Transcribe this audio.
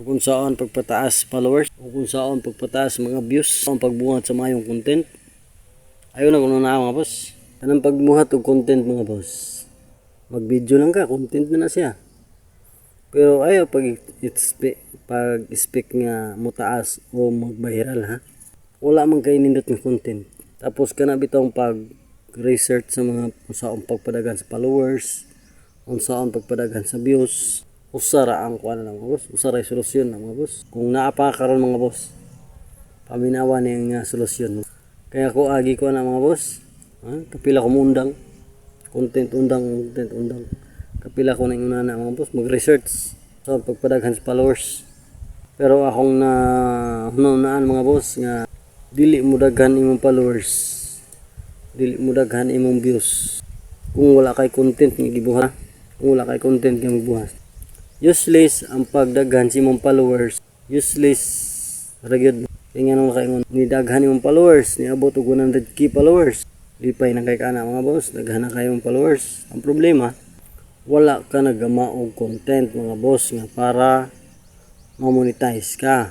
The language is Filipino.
kung saan pagpataas followers, kung saan pagpataas mga views, ang pagbuhat sa mayong content. Ayun na kung na mga boss. Anong pagbuhat og content mga boss. Mag-video lang ka, content na siya. Pero ayaw pag-speak nga mutaas o mag-viral ha. Wala man kay nindot ng content. Tapos kana bitong pag-research sa mga unsaon pagpadagan sa followers, unsaon pagpadagan sa views. Usara ang kuan lang mga boss, usara ay solusyon na mga boss. Kung naapa karon mga boss, paminawa ning solusyon. Kaya ko agi ko na mga boss, kapila ko mundang content undang. Kapila ko nang una na mga boss mag-research sa pagpadaghan sa followers. Pero akong na hununaan mga boss nga dili mo daghan imong followers, dili mo daghan imong views kung wala kay content nga gibuhat, kung wala kay content nga magbuhat. Useless ang pagdaghan sa imong followers, useless ra gyud. Kaya nga kaingon ni daghan imong followers, niabot og 100k followers, lipay na kay kana mga boss, daghan na kayong followers. Ang problema, wala ka nagama og content mga boss nga para ma-monetize ka.